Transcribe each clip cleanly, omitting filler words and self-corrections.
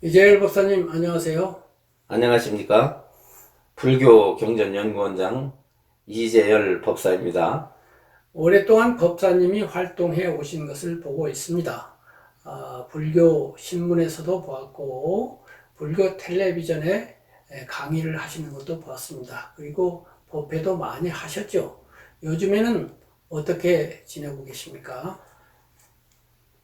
이재열 박사님, 안녕하세요. 안녕하십니까? 불교 경전연구원장 이재열 법사입니다. 오랫동안 법사님이 활동해 오신 것을 보고 있습니다. 불교 신문에서도 보았고, 불교 텔레비전에 강의를 하시는 것도 보았습니다. 그리고 법회도 많이 하셨죠. 요즘에는 어떻게 지내고 계십니까?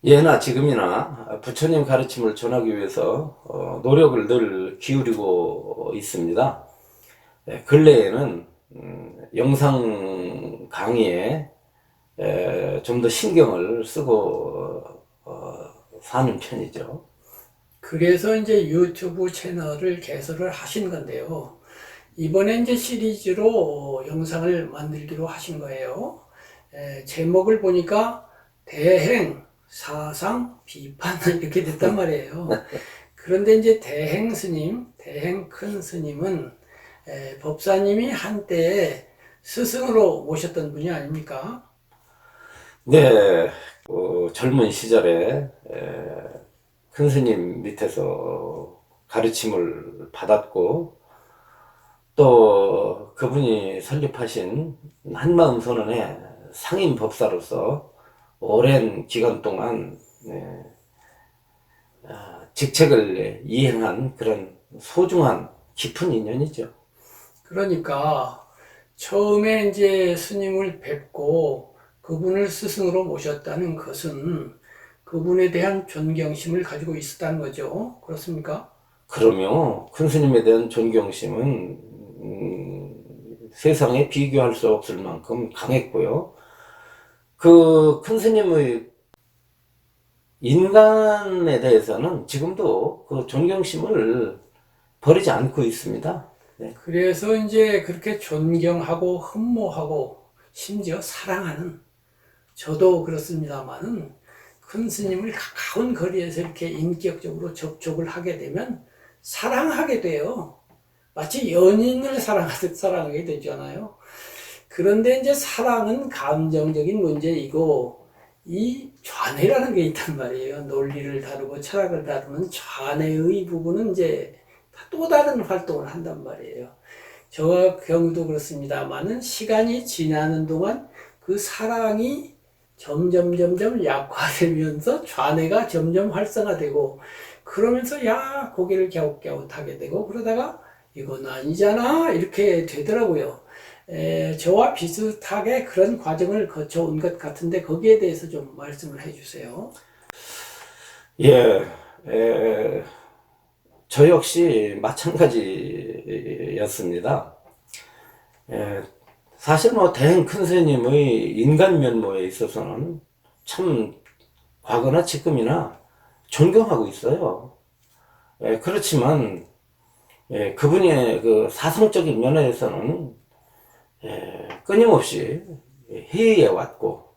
예나 지금이나 부처님 가르침을 전하기 위해서 노력을 늘 기울이고 있습니다. 근래에는 영상 강의에 좀 더 신경을 쓰고 사는 편이죠. 그래서 이제 유튜브 채널을 개설을 하신 건데요. 이번에 이제 시리즈로 영상을 만들기로 하신 거예요. 제목을 보니까 대행, 사상, 비판 이렇게 됐단 말이에요. 그런데 이제 대행 스님, 대행 큰 스님은 법사님이 한때 스승으로 모셨던 분이 아닙니까? 네, 젊은 시절에 큰 스님 밑에서 가르침을 받았고 또 그분이 설립하신 한마음 선언의 상임 법사로서 오랜 기간 동안 직책을 이행한 그런 소중한 깊은 인연이죠. 그러니까 처음에 이제 스님을 뵙고 그분을 스승으로 모셨다는 것은 그분에 대한 존경심을 가지고 있었다는 거죠. 그렇습니까? 그러며 큰 스님에 대한 존경심은 세상에 비교할 수 없을 만큼 강했고요. 그 큰 스님의 인간에 대해서는 지금도 그 존경심을 버리지 않고 있습니다. 네. 그래서 이제 그렇게 존경하고 흠모하고 심지어 사랑하는 저도 그렇습니다만은 큰 스님을 가까운 거리에서 이렇게 인격적으로 접촉을 하게 되면 사랑하게 돼요. 마치 연인을 사랑하듯 사랑하게 되잖아요. 그런데 이제 사랑은 감정적인 문제이고 이 좌뇌라는 게 있단 말이에요. 논리를 다루고 철학을 다루는 좌뇌의 부분은 이제 또 다른 활동을 한단 말이에요. 저 경우도 그렇습니다만은 시간이 지나는 동안 그 사랑이 점점 약화되면서 좌뇌가 점점 활성화되고 그러면서 야 고개를 갸웃갸웃하게 되고 그러다가 이건 아니잖아 이렇게 되더라고요. 저와 비슷하게 그런 과정을 거쳐온 것 같은데 거기에 대해서 좀 말씀을 해주세요. 예, 에, 저 역시 마찬가지였습니다. 에, 사실 뭐 대행 큰 스님의 인간 면모에 있어서는 참 과거나 지금이나 존경하고 있어요. 그렇지만 그분의 그 사성적인 면에서는 끊임없이 해이해 왔고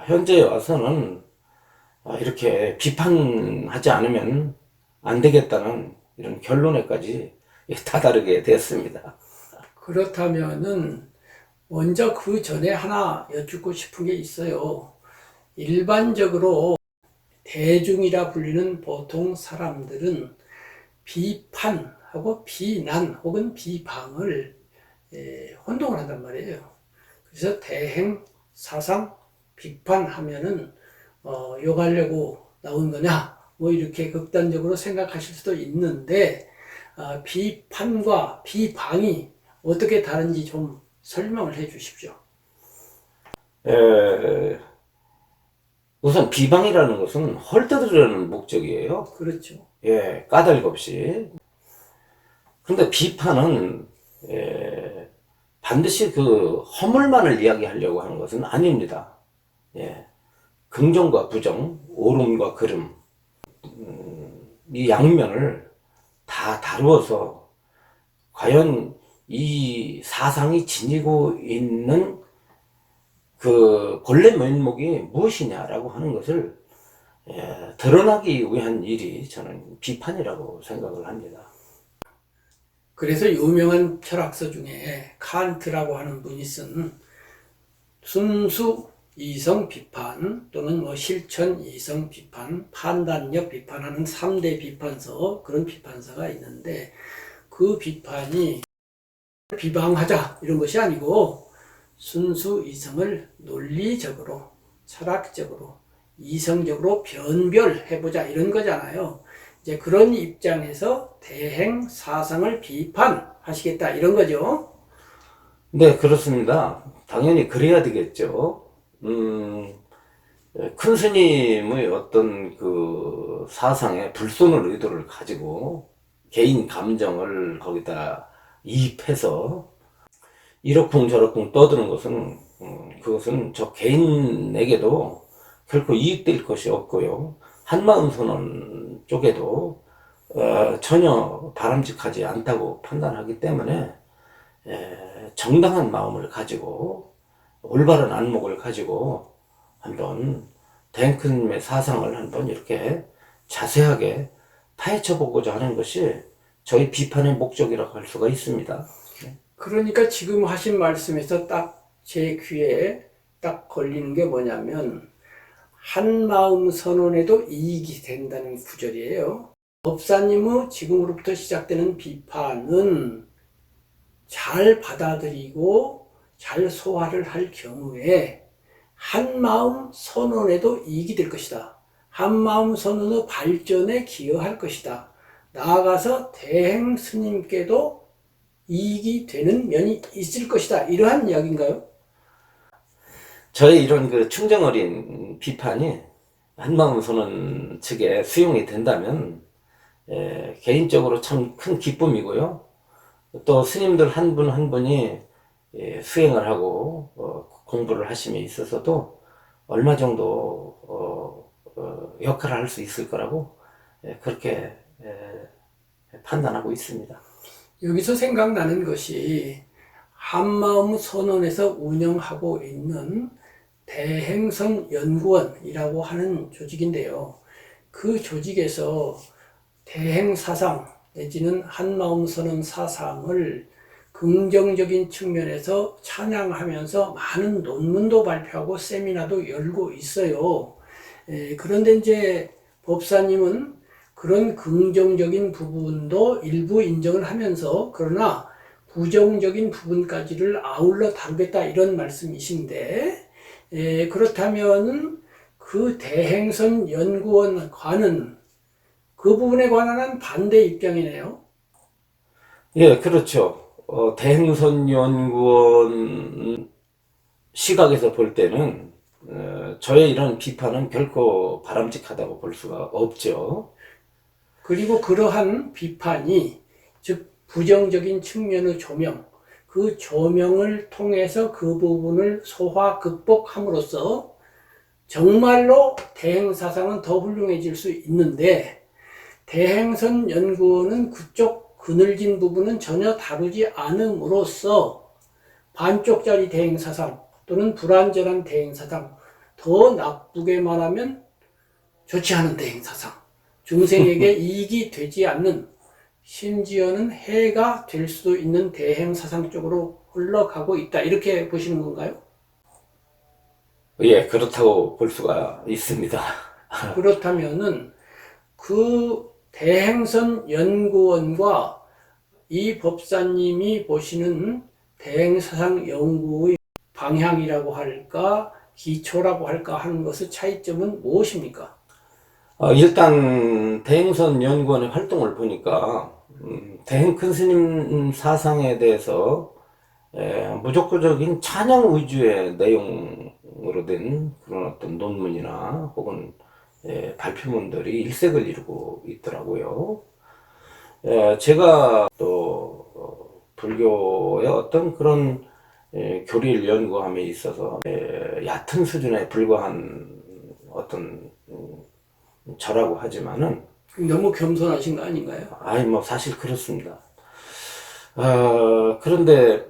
현재에 와서는 이렇게 비판하지 않으면 안 되겠다는 이런 결론에까지 다다르게 됐습니다. 그렇다면은 먼저 그 전에 하나 여쭙고 싶은 게 있어요. 일반적으로 대중이라 불리는 보통 사람들은 비판하고 비난 혹은 비방을 혼동을 한단 말이에요. 그래서 대행, 사상, 비판하면은 욕하려고 나온 거냐 뭐 이렇게 극단적으로 생각하실 수도 있는데 비판과 비방이 어떻게 다른지 좀 설명을 해 주십시오. 에, 우선 비방이라는 것은 헐뜯으려는 목적이에요. 그렇죠. 까닭 없이. 그런데 비판은 반드시 그 허물만을 이야기하려고 하는 것은 아닙니다. 예, 긍정과 부정, 옳음과 그름, 이 양면을 다 다루어서 과연 이 사상이 지니고 있는 그 본래 면목이 무엇이냐라고 하는 것을 드러나기 위한 일이 저는 비판이라고 생각을 합니다. 그래서 유명한 철학서 중에 칸트라고 하는 분이 쓴 순수 이성 비판 또는 뭐 실천 이성 비판, 판단력 비판하는 3대 비판서, 그런 비판서가 있는데, 그 비판이 비방하자 이런 것이 아니고 순수 이성을 논리적으로, 철학적으로, 이성적으로 변별해보자 이런 거잖아요. 이제 그런 입장에서 대행 사상을 비판하시겠다 이런 거죠. 네, 그렇습니다. 당연히 그래야 되겠죠. 큰 스님의 어떤 그 사상에 불손을 의도를 가지고 개인 감정을 거기다 이입해서 이러쿵저러쿵 떠드는 것은 그것은 저 개인에게도 결코 이익될 것이 없고요. 한마음 선언 쪽에도 전혀 바람직하지 않다고 판단하기 때문에 정당한 마음을 가지고 올바른 안목을 가지고 한번 탱크님의 사상을 한번 이렇게 자세하게 파헤쳐 보고자 하는 것이 저희 비판의 목적이라고 할 수가 있습니다. 그러니까 지금 하신 말씀에서 딱 제 귀에 딱 걸리는 게 뭐냐면, 한마음 선언에도 이익이 된다는 구절이에요. 법사님의 지금으로부터 시작되는 비판은 잘 받아들이고 잘 소화를 할 경우에 한마음 선언에도 이익이 될 것이다. 한마음 선언의 발전에 기여할 것이다. 나아가서 대행 스님께도 이익이 되는 면이 있을 것이다. 이러한 이야기인가요? 저의 이런 그 충정 어린 비판이 한마음 선언 측에 수용이 된다면 개인적으로 참 큰 기쁨이고요. 또 스님들 한 분 한 분이 수행을 하고 공부를 하심에 있어서도 얼마 정도 역할을 할 수 있을 거라고 그렇게 판단하고 있습니다. 여기서 생각나는 것이 한마음 선언에서 운영하고 있는 대행선 연구원이라고 하는 조직인데요. 그 조직에서 대행 사상 내지는 한마음 선언 사상을 긍정적인 측면에서 찬양하면서 많은 논문도 발표하고 세미나도 열고 있어요. 그런데 이제 법사님은 그런 긍정적인 부분도 일부 인정을 하면서, 그러나 부정적인 부분까지를 아울러 다루겠다 이런 말씀이신데, 그렇다면은 그 대행선 연구원과는 그 부분에 관한 반대 입장이네요. 예, 그렇죠. 대행선 연구원 시각에서 볼 때는 저의 이런 비판은 결코 바람직하다고 볼 수가 없죠. 그리고 그러한 비판이, 즉 부정적인 측면의 조명, 그 조명을 통해서 그 부분을 소화 극복함으로써 정말로 대행사상은 더 훌륭해질 수 있는데, 대행선 연구원은 그쪽 그늘진 부분은 전혀 다루지 않음으로써 반쪽짜리 대행사상 또는 불완전한 대행사상, 더 나쁘게 말하면 좋지 않은 대행사상, 중생에게 이익이 되지 않는, 심지어는 해가 될 수도 있는 대행사상 쪽으로 흘러가고 있다. 이렇게 보시는 건가요? 예, 그렇다고 볼 수가 있습니다. 그렇다면은 그 대행선 연구원과 이 법사님이 보시는 대행사상 연구의 방향이라고 할까, 기초라고 할까 하는 것의 차이점은 무엇입니까? 일단 대행선 연구원의 활동을 보니까 대행 큰 스님 사상에 대해서 무조건적인 찬양 위주의 내용으로 된 그런 어떤 논문이나 혹은 발표문들이 일색을 이루고 있더라고요. 제가 또 불교의 어떤 그런 교리를 연구함에 있어서 얕은 수준에 불과한 어떤 저라고 하지만은 너무 겸손하신 거 아닌가요? 아이 뭐 사실 그렇습니다. 그런데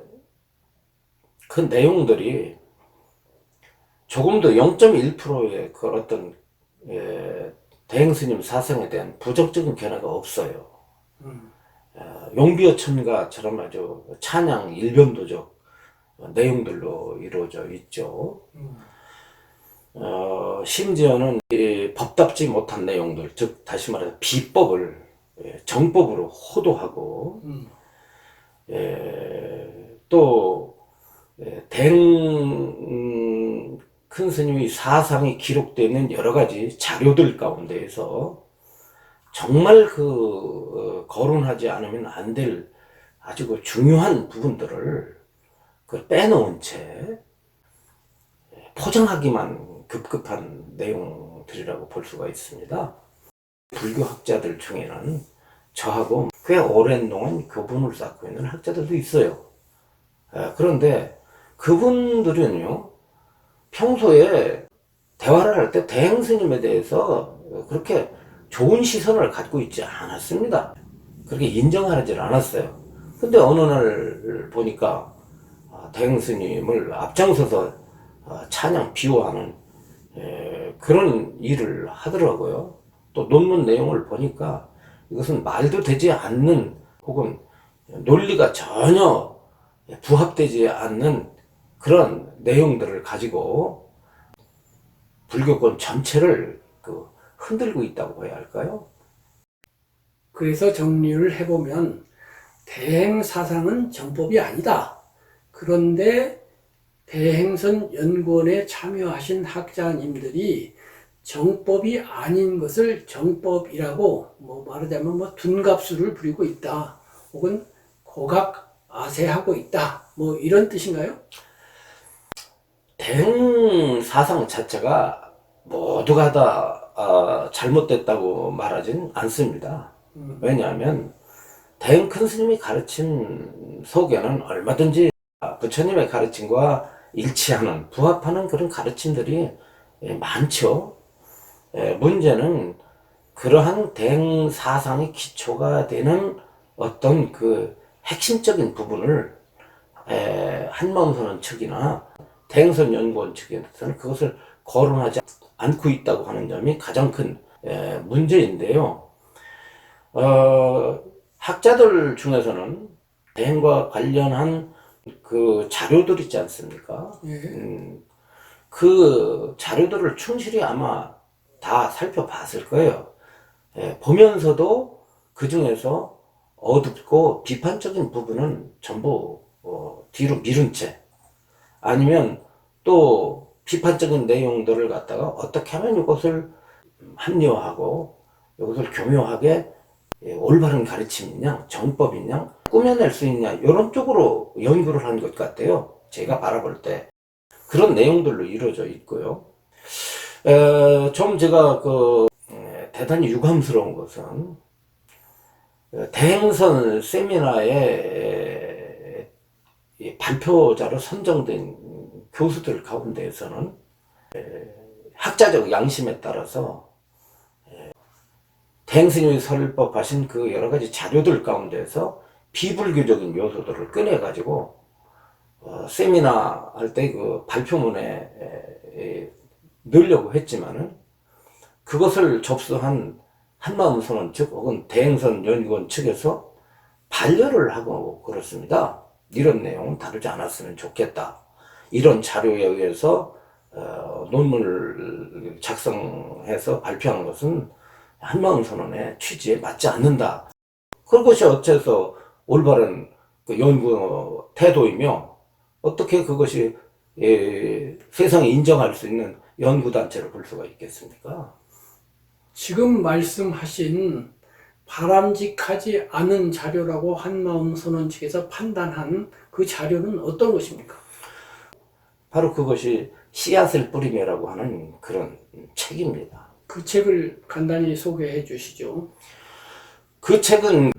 그 내용들이 조금 더 0.1%의 그 어떤 대행 스님 사상에 대한 부정적인 견해가 없어요. 용비어 첨가처럼 아주 찬양 일변도적 내용들로 이루어져 있죠. 심지어는 이 법답지 못한 내용들, 즉 다시 말해서 비법을 정법으로 호도하고 또 큰 스님의 사상이 기록되는 여러 가지 자료들 가운데에서 정말 거론하지 않으면 안 될 아주 중요한 부분들을 빼놓은 채 포장하기만 급급한 내용들이라고 볼 수가 있습니다. 불교학자들 중에는 저하고 꽤 오랜 동안 교분을 쌓고 있는 학자들도 있어요. 그런데 그분들은요, 평소에 대화를 할 때 대행 스님에 대해서 그렇게 좋은 시선을 갖고 있지 않았습니다. 그렇게 인정하지 않았어요. 근데 어느 날 보니까 대행 스님을 앞장서서 찬양 비호하는 그런 일을 하더라고요. 또 논문 내용을 보니까 이것은 말도 되지 않는 혹은 논리가 전혀 부합되지 않는 그런 내용들을 가지고 불교권 전체를 흔들고 있다고 해야 할까요? 그래서 정리를 해보면 대행 사상은 정법이 아니다. 그런데 대행선 연구원에 참여하신 학자님들이 정법이 아닌 것을 정법이라고 말하자면 둔갑수를 부리고 있다. 혹은 고각아세하고 있다. 이런 뜻인가요? 대행 사상 자체가 모두가 다 잘못됐다고 말하진 않습니다. 왜냐하면 대행 큰 스님이 가르친 속에는 얼마든지 부처님의 가르침과 일치하는, 부합하는 그런 가르침들이 많죠. 문제는 그러한 대행 사상의 기초가 되는 어떤 핵심적인 부분을 한마음선언 측이나 대행선 연구원 측에서는 그것을 거론하지 않고 있다고 하는 점이 가장 큰 문제인데요. 학자들 중에서는 대행과 관련한 자료들 있지 않습니까? 그 자료들을 충실히 아마 다 살펴봤을 거예요. 보면서도 그 중에서 어둡고 비판적인 부분은 전부 뒤로 미룬 채, 아니면 또 비판적인 내용들을 갖다가 어떻게 하면 이것을 합리화하고 이것을 교묘하게 올바른 가르침이냐 정법이냐 꾸며낼 수 있냐 이런 쪽으로 연구를 한 것 같아요. 제가 바라볼 때 그런 내용들로 이루어져 있고요. 좀 제가 대단히 유감스러운 것은 대행선 세미나에 발표자로 선정된 교수들 가운데에서는 학자적 양심에 따라서 대행스님이 설법하신 여러 가지 자료들 가운데서 비불교적인 요소들을 꺼내가지고 세미나 할 때 발표문에 넣으려고 했지만은 그것을 접수한 한마음선언 측 혹은 대행선 연구원 측에서 반려를 하고 그렇습니다. 이런 내용은 다루지 않았으면 좋겠다. 이런 자료에 의해서 논문을 작성해서 발표하는 것은 한마음선언의 취지에 맞지 않는다. 그것이 어째서 올바른 연구 태도이며 어떻게 그것이 세상이 인정할 수 있는 연구단체를 볼 수가 있겠습니까? 지금 말씀하신 바람직하지 않은 자료라고 한마음선언 측에서 판단한 그 자료는 어떤 것입니까? 바로 그것이 씨앗을 뿌리며라고 하는 그런 책입니다. 그 책을 간단히 소개해 주시죠. 그 책은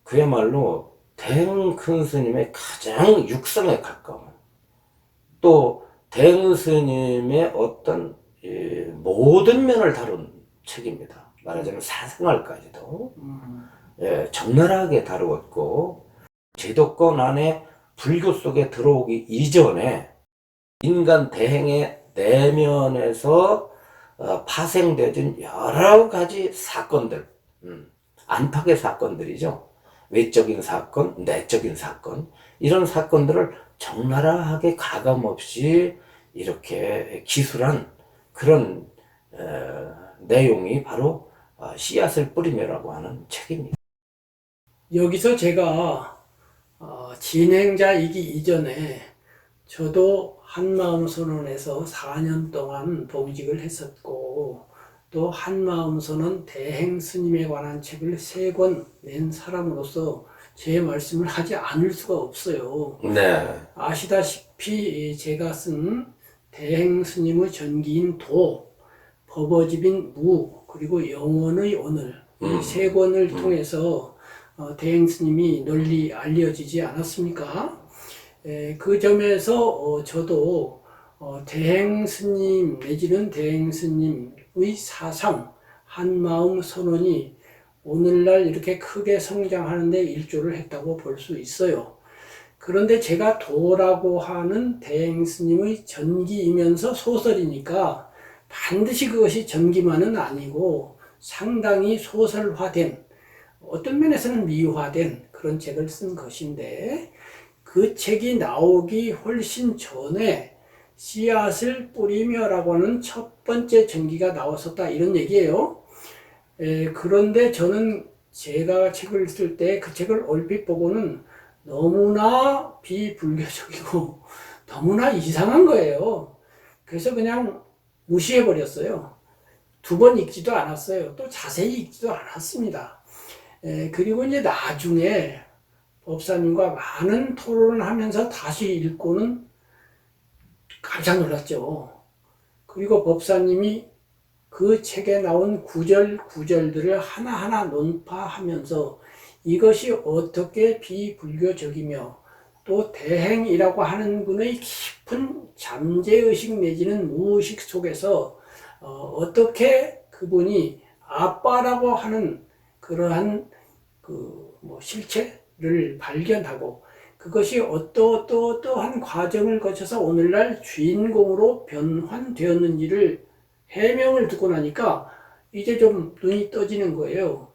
그야말로 대행 큰 스님의 가장 육성에 가까운, 또 대행 스님의 어떤 모든 면을 다룬 책입니다. 말하자면 사생활까지도 적나라하게 다루었고, 제도권 안에 불교 속에 들어오기 이전에 인간 대행의 내면에서 파생되어진 여러 가지 사건들, 안팎의 사건들이죠. 외적인 사건, 내적인 사건, 이런 사건들을 적나라하게 가감없이 이렇게 기술한 그런 내용이 바로 씨앗을 뿌리며라고 하는 책입니다. 여기서 제가 진행자이기 이전에 저도 한마음선언에서 4년 동안 봉직을 했었고, 또 한마음선언 대행스님에 관한 책을 3권 낸 사람으로서 제 말씀을 하지 않을 수가 없어요. 네. 아시다시피 제가 쓴 대행스님의 전기인 도, 버버집인 무, 그리고 영원의 오늘, 이 3권을 통해서 대행스님이 널리 알려지지 않았습니까? 그 점에서 저도 대행스님 내지는 대행스님의 사상, 한마음 선언이 오늘날 이렇게 크게 성장하는데 일조를 했다고 볼 수 있어요. 그런데 제가 도라고 하는 대행스님의 전기이면서 소설이니까 반드시 그것이 전기만은 아니고 상당히 소설화된, 어떤 면에서는 미화된 그런 책을 쓴 것인데, 그 책이 나오기 훨씬 전에 씨앗을 뿌리며라고 하는 첫 번째 전기가 나왔었다, 이런 얘기예요. 그런데 저는 제가 책을 쓸 때 그 책을 얼핏 보고는 너무나 비불교적이고 너무나 이상한 거예요. 그래서 그냥 무시해버렸어요. 2번 읽지도 않았어요. 또 자세히 읽지도 않았습니다. 그리고 이제 나중에 법사님과 많은 토론을 하면서 다시 읽고는 깜짝 놀랐죠. 그리고 법사님이 그 책에 나온 구절들을 하나하나 논파하면서 이것이 어떻게 비불교적이며 또 대행이라고 하는 분의 깊은 잠재의식 내지는 무의식 속에서 어떻게 그분이 아빠라고 하는 그러한 실체를 발견하고 그것이 어떠한 과정을 거쳐서 오늘날 주인공으로 변환되었는지를 해명을 듣고 나니까 이제 좀 눈이 떠지는 거예요.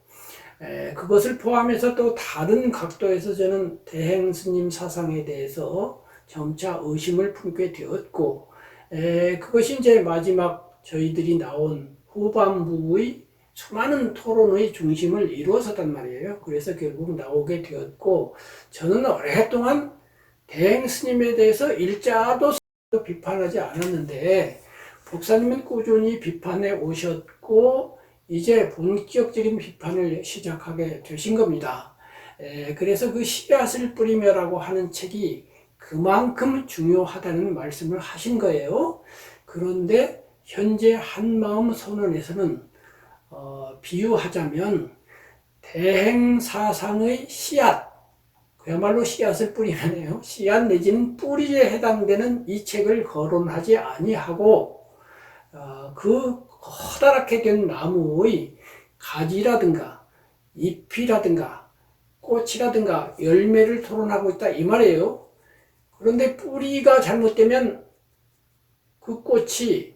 그것을 포함해서 또 다른 각도에서 저는 대행스님 사상에 대해서 점차 의심을 품게 되었고, 그것이 이제 마지막 저희들이 나온 후반부의 수많은 토론의 중심을 이루었었단 말이에요. 그래서 결국 나오게 되었고, 저는 오랫동안 대행스님에 대해서 일자도 비판하지 않았는데, 복사님은 꾸준히 비판해 오셨고 이제 본격적인 비판을 시작하게 되신 겁니다. 그래서 그 씨앗을 뿌리며라고 하는 책이 그만큼 중요하다는 말씀을 하신 거예요. 그런데 현재 한마음 선언에서는 비유하자면 대행사상의 씨앗, 그야말로 씨앗을 뿌리면요, 씨앗 내지는 뿌리에 해당되는 이 책을 거론하지 아니하고 그 커다랗게 된 나무의 가지라든가 잎이라든가 꽃이라든가 열매를 토론하고 있다, 이 말이에요. 그런데 뿌리가 잘못되면 그 꽃이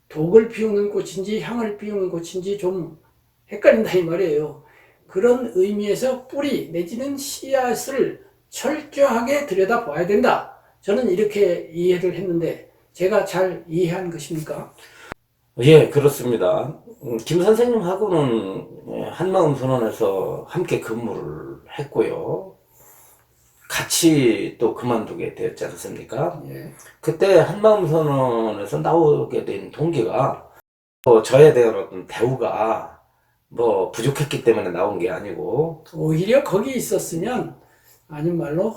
독을 피우는 꽃인지 향을 피우는 꽃인지 좀 헷갈린다, 이 말이에요. 그런 의미에서 뿌리 내지는 씨앗을 철저하게 들여다봐야 된다, 저는 이렇게 이해를 했는데 제가 잘 이해한 것입니까? 예, 그렇습니다. 김 선생님하고는 한마음 선언에서 함께 근무를 했고요. 같이 또 그만두게 되었지 않습니까? 예. 그때 한마음 선언에서 나오게 된 동기가 저에 대한 어떤 대우가 부족했기 때문에 나온 게 아니고, 오히려 거기 있었으면 아닌 말로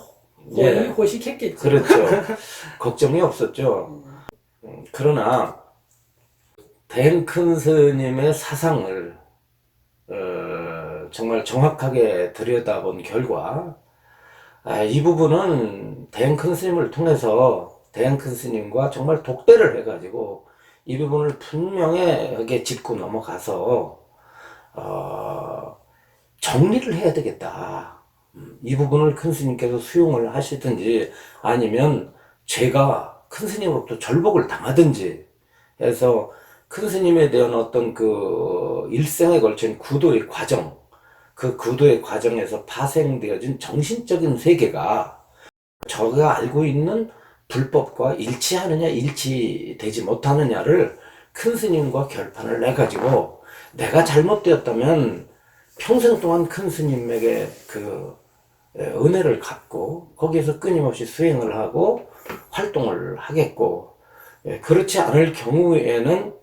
예, 호식했겠죠. 그렇죠. 걱정이 없었죠. 그러나 대행 큰 스님의 사상을 정말 정확하게 들여다본 결과, 이 부분은 대행 큰 스님을 통해서 대행 큰 스님과 정말 독대를 해가지고 이 부분을 분명하게 짚고 넘어가서 정리를 해야 되겠다. 이 부분을 큰 스님께서 수용을 하시든지 아니면 제가 큰 스님으로부터 절복을 당하든지 해서 큰 스님에 대한 어떤 그 일생에 걸친 구도의 과정, 그 구도의 과정에서 파생되어진 정신적인 세계가 제가 알고 있는 불법과 일치하느냐 일치되지 못하느냐를 큰 스님과 결판을 내가지고 내가 잘못되었다면 평생 동안 큰 스님에게 그 은혜를 갚고 거기에서 끊임없이 수행을 하고 활동을 하겠고, 그렇지 않을 경우에는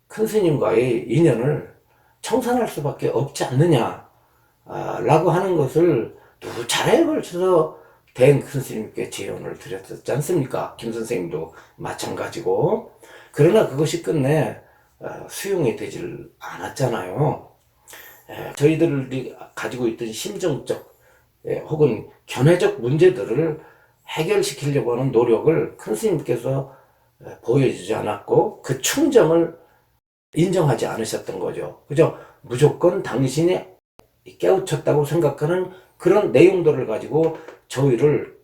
큰 스님과의 인연을 청산할 수밖에 없지 않느냐 라고 하는 것을 누차례에 걸쳐서 대행 큰 스님께 제언을 드렸었지 않습니까? 김 선생님도 마찬가지고. 그러나 그것이 끝내 수용이 되질 않았잖아요. 저희들이 가지고 있던 심정적 혹은 견해적 문제들을 해결시키려고 하는 노력을 큰 스님께서 보여주지 않았고 그 충정을 인정하지 않으셨던 거죠. 그죠? 무조건 당신이 깨우쳤다고 생각하는 그런 내용들을 가지고 저희를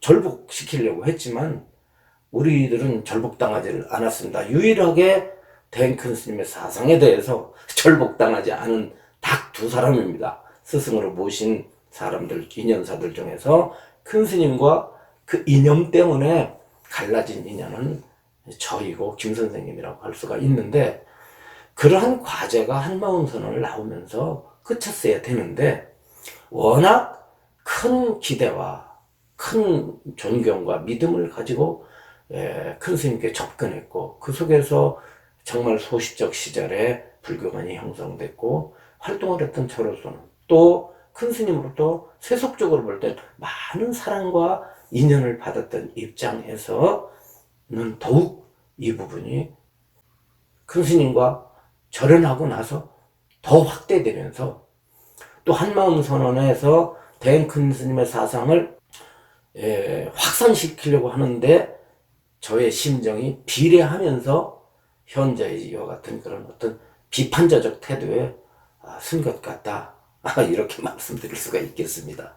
절복시키려고 했지만 우리들은 절복당하지 않았습니다. 유일하게 대행큰 스님의 사상에 대해서 절복당하지 않은 딱 두 사람입니다. 스승으로 모신 사람들, 인연사들 중에서 큰 스님과 그 이념 때문에 갈라진 인연은 저이고 김 선생님이라고 할 수가 있는데, 그러한 과제가 한마음선언을 나오면서 그쳤어야 되는데 워낙 큰 기대와 큰 존경과 믿음을 가지고 큰 스님께 접근했고, 그 속에서 정말 소시적 시절에 불교관이 형성됐고 활동을 했던 저로서는 또 큰 스님으로부터 세속적으로 볼 때 많은 사랑과 인연을 받았던 입장에서는 더욱 이 부분이 큰 스님과 절연하고 나서 더 확대되면서 또 한마음 선언에서 대행 큰 스님의 사상을 확산시키려고 하는데 저의 심정이 비례하면서 현재의 이와 같은 그런 어떤 비판자적 태도에 쓴 것 같다. 이렇게 말씀드릴 수가 있겠습니다.